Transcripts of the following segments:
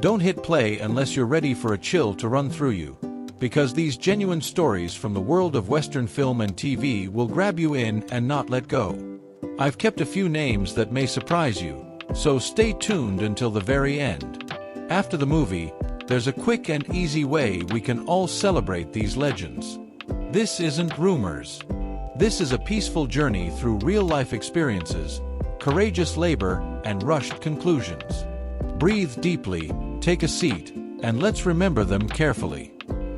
Don't hit play unless you're ready for a chill to run through you, because these genuine stories from the world of Western film and TV will grab you in and not let go. I've kept a few names that may surprise you, so stay tuned until the very end. After the movie, there's a quick and easy way we can all celebrate these legends. This isn't rumors. This is a peaceful journey through real-life experiences, courageous labor, and rushed conclusions. Breathe deeply, take a seat, and let's remember them carefully.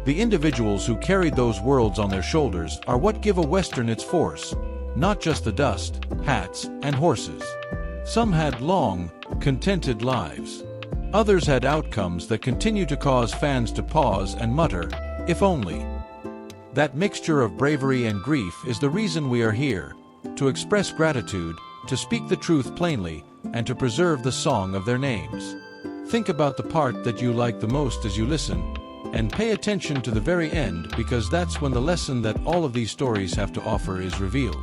The individuals who carried those worlds on their shoulders are what give a Western its force, not just the dust, hats, and horses. Some had long, contented lives. Others had outcomes that continue to cause fans to pause and mutter, "If only." That mixture of bravery and grief is the reason we are here, to express gratitude, to speak the truth plainly, and to preserve the song of their names. Think about the part that you like the most as you listen, and pay attention to the very end, because that's when the lesson that all of these stories have to offer is revealed.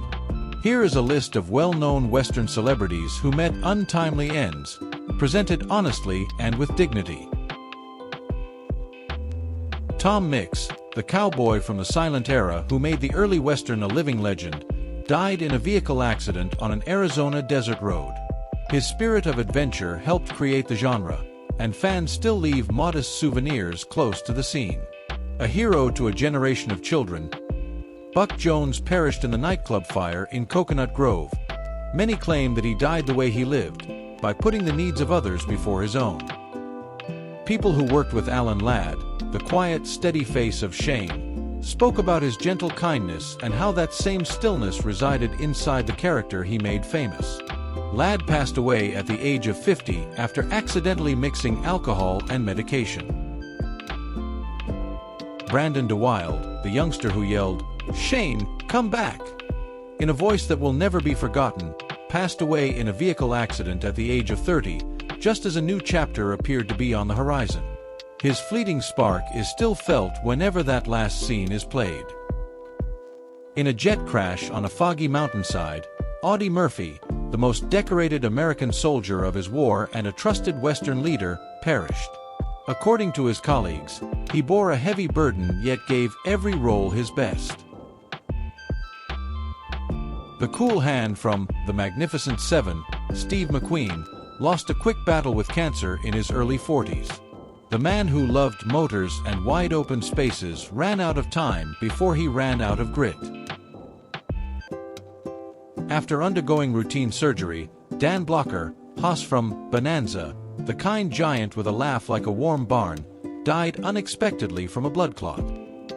Here is a list of well-known Western celebrities who met untimely ends, presented honestly and with dignity. Tom Mix, the cowboy from the silent era who made the early Western a living legend, died in a vehicle accident on an Arizona desert road. His spirit of adventure helped create the genre, and fans still leave modest souvenirs close to the scene. A hero to a generation of children, Buck Jones perished in the nightclub fire in Coconut Grove. Many claim that he died the way he lived, by putting the needs of others before his own. People who worked with Alan Ladd, the quiet, steady face of Shane, spoke about his gentle kindness and how that same stillness resided inside the character he made famous. Ladd passed away at the age of 50 after accidentally mixing alcohol and medication. Brandon DeWild, the youngster who yelled, "Shane, come back!" in a voice that will never be forgotten, passed away in a vehicle accident at the age of 30, just as a new chapter appeared to be on the horizon. His fleeting spark is still felt whenever that last scene is played. In a jet crash on a foggy mountainside, Audie Murphy, the most decorated American soldier of his war and a trusted Western leader, perished. According to his colleagues, he bore a heavy burden yet gave every role his best. The cool hand from The Magnificent Seven, Steve McQueen, lost a quick battle with cancer in his early 40s. The man who loved motors and wide-open spaces ran out of time before he ran out of grit. After undergoing routine surgery, Dan Blocker, Hoss from Bonanza, the kind giant with a laugh like a warm barn, died unexpectedly from a blood clot.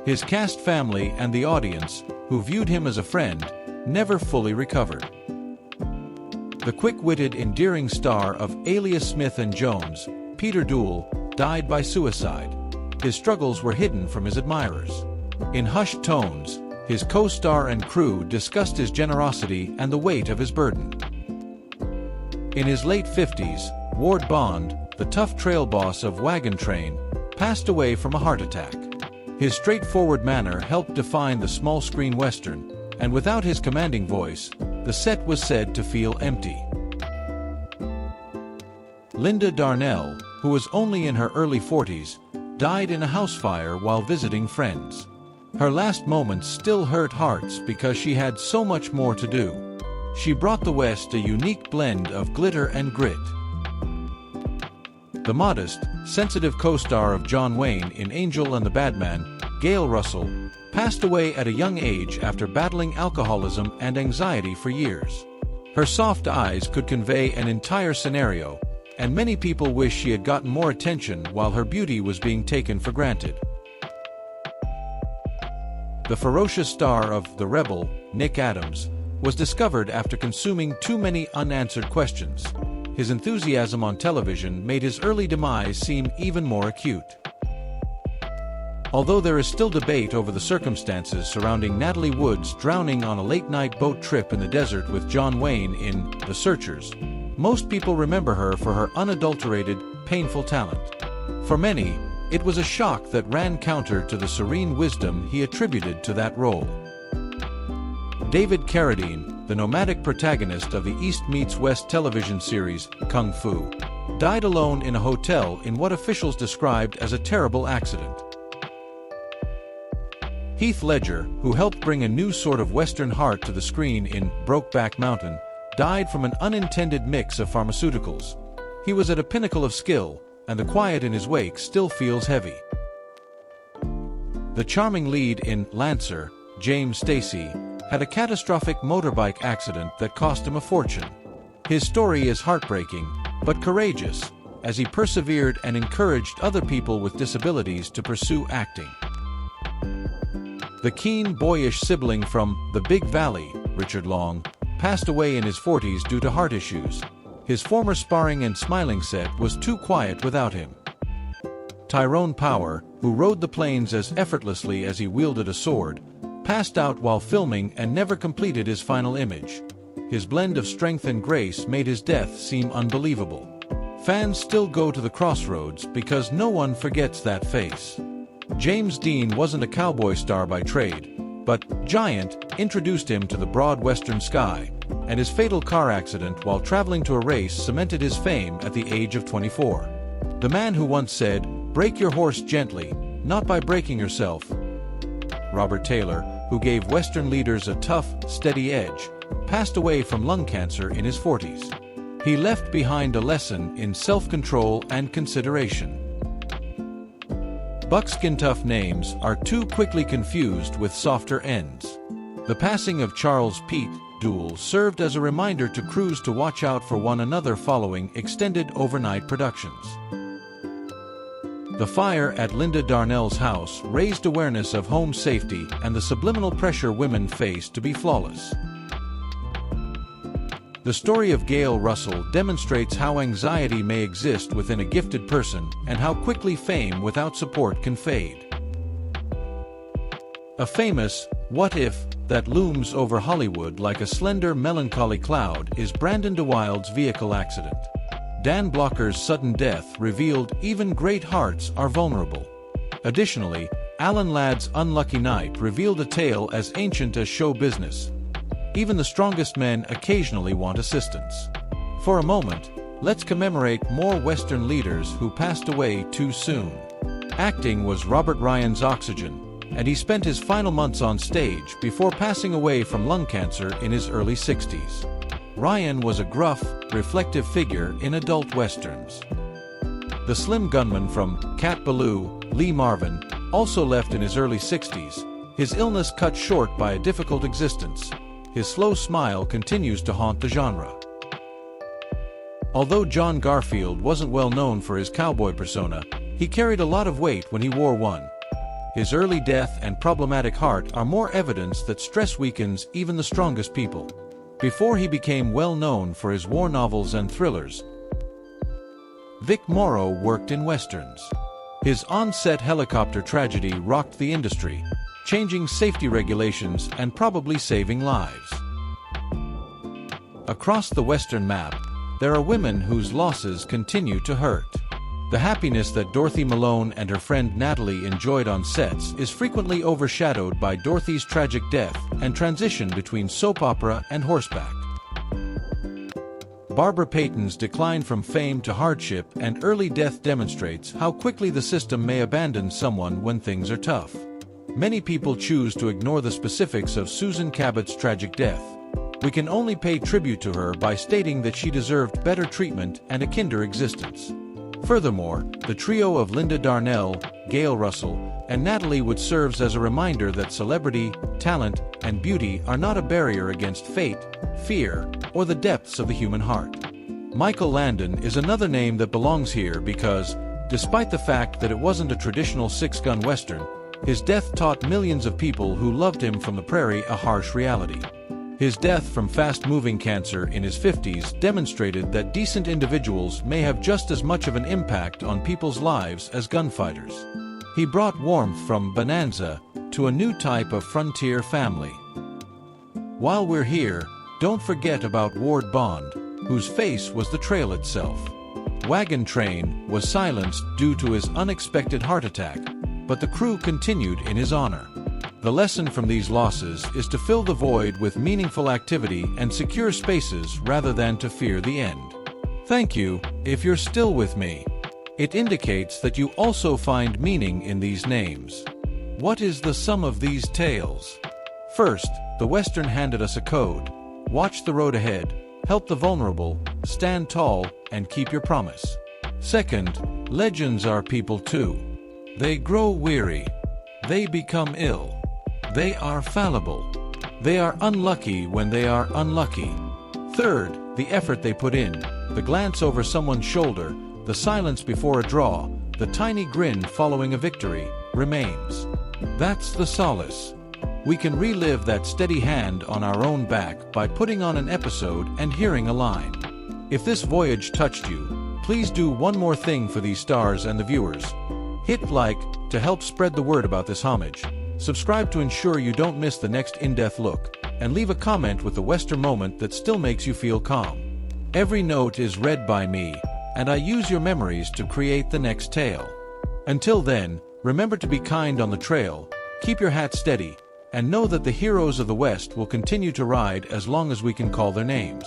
His cast family and the audience, who viewed him as a friend, never fully recovered. The quick-witted, endearing star of Alias Smith and Jones, Peter Dool, died by suicide. His struggles were hidden from his admirers. In hushed tones, his co-star and crew discussed his generosity and the weight of his burden. In his late 50s, Ward Bond, the tough trail boss of Wagon Train, passed away from a heart attack. His straightforward manner helped define the small-screen Western, and without his commanding voice, the set was said to feel empty. Linda Darnell, who was only in her early 40s, died in a house fire while visiting friends. Her last moments still hurt hearts because she had so much more to do. She brought the West a unique blend of glitter and grit. The modest, sensitive co-star of John Wayne in Angel and the Badman, Gail Russell, passed away at a young age after battling alcoholism and anxiety for years. Her soft eyes could convey an entire scenario, and many people wish she had gotten more attention while her beauty was being taken for granted. The ferocious star of The Rebel, Nick Adams, was discovered after consuming too many unanswered questions. His enthusiasm on television made his early demise seem even more acute. Although there is still debate over the circumstances surrounding Natalie Wood's drowning on a late-night boat trip in the desert with John Wayne in The Searchers, most people remember her for her unadulterated, painful talent. For many, it was a shock that ran counter to the serene wisdom he attributed to that role. David Carradine, the nomadic protagonist of the East Meets West television series, Kung Fu, died alone in a hotel in what officials described as a terrible accident. Heath Ledger, who helped bring a new sort of Western heart to the screen in Brokeback Mountain, died from an unintended mix of pharmaceuticals. He was at a pinnacle of skill, and the quiet in his wake still feels heavy. The charming lead in Lancer, James Stacey, had a catastrophic motorbike accident that cost him a fortune. His story is heartbreaking, but courageous, as he persevered and encouraged other people with disabilities to pursue acting. The keen, boyish sibling from The Big Valley, Richard Long, passed away in his 40s due to heart issues. His former sparring and smiling set was too quiet without him. Tyrone Power, who rode the plains as effortlessly as he wielded a sword, passed out while filming and never completed his final image. His blend of strength and grace made his death seem unbelievable. Fans still go to the crossroads because no one forgets that face. James Dean wasn't a cowboy star by trade, but Giant introduced him to the broad western sky, and his fatal car accident while traveling to a race cemented his fame at the age of 24. The man who once said, "Break your horse gently, not by breaking yourself." Robert Taylor, who gave Western leaders a tough, steady edge, passed away from lung cancer in his 40s. He left behind a lesson in self-control and consideration. Buckskin-tough names are too quickly confused with softer ends. The passing of Charles Pete Duell served as a reminder to crews to watch out for one another following extended overnight productions. The fire at Linda Darnell's house raised awareness of home safety and the subliminal pressure women face to be flawless. The story of Gail Russell demonstrates how anxiety may exist within a gifted person and how quickly fame without support can fade. A famous "what if" that looms over Hollywood like a slender, melancholy cloud is Brandon DeWilde's vehicle accident. Dan Blocker's sudden death revealed even great hearts are vulnerable. Additionally, Alan Ladd's unlucky night revealed a tale as ancient as show business. Even the strongest men occasionally want assistance. For a moment, let's commemorate more Western leaders who passed away too soon. Acting was Robert Ryan's oxygen, and he spent his final months on stage before passing away from lung cancer in his early 60s. Ryan was a gruff, reflective figure in adult westerns. The slim gunman from Cat Ballou, Lee Marvin, also left in his early 60s, his illness cut short by a difficult existence. His slow smile continues to haunt the genre. Although John Garfield wasn't well known for his cowboy persona, he carried a lot of weight when he wore one. His early death and problematic heart are more evidence that stress weakens even the strongest people. Before he became well known for his war novels and thrillers, Vic Morrow worked in westerns. His on-set helicopter tragedy rocked the industry, changing safety regulations and probably saving lives. Across the Western map, there are women whose losses continue to hurt. The happiness that Dorothy Malone and her friend Natalie enjoyed on sets is frequently overshadowed by Dorothy's tragic death and transition between soap opera and horseback. Barbara Payton's decline from fame to hardship and early death demonstrates how quickly the system may abandon someone when things are tough. Many people choose to ignore the specifics of Susan Cabot's tragic death. We can only pay tribute to her by stating that she deserved better treatment and a kinder existence. Furthermore, the trio of Linda Darnell, Gail Russell, and Natalie Wood serves as a reminder that celebrity, talent, and beauty are not a barrier against fate, fear, or the depths of the human heart. Michael Landon is another name that belongs here because, despite the fact that it wasn't a traditional six-gun western, his death taught millions of people who loved him from the prairie a harsh reality. His death from fast-moving cancer in his 50s demonstrated that decent individuals may have just as much of an impact on people's lives as gunfighters. He brought warmth from Bonanza to a new type of frontier family. While we're here, don't forget about Ward Bond, whose face was the trail itself. Wagon Train was silenced due to his unexpected heart attack, but the crew continued in his honor. The lesson from these losses is to fill the void with meaningful activity and secure spaces rather than to fear the end. Thank you, if you're still with me. It indicates that you also find meaning in these names. What is the sum of these tales? First, the Western handed us a code. Watch the road ahead, help the vulnerable, stand tall, and keep your promise. Second, legends are people too. They grow weary. They become ill. They are fallible. They are unlucky when they are unlucky. Third, the effort they put in, the glance over someone's shoulder, the silence before a draw, the tiny grin following a victory, remains. That's the solace. We can relive that steady hand on our own back by putting on an episode and hearing a line. If this voyage touched you, please do one more thing for these stars and the viewers. Hit like to help spread the word about this homage. Subscribe to ensure you don't miss the next in-depth look, and leave a comment with the Western moment that still makes you feel calm. Every note is read by me, and I use your memories to create the next tale. Until then, remember to be kind on the trail, keep your hat steady, and know that the heroes of the West will continue to ride as long as we can call their names.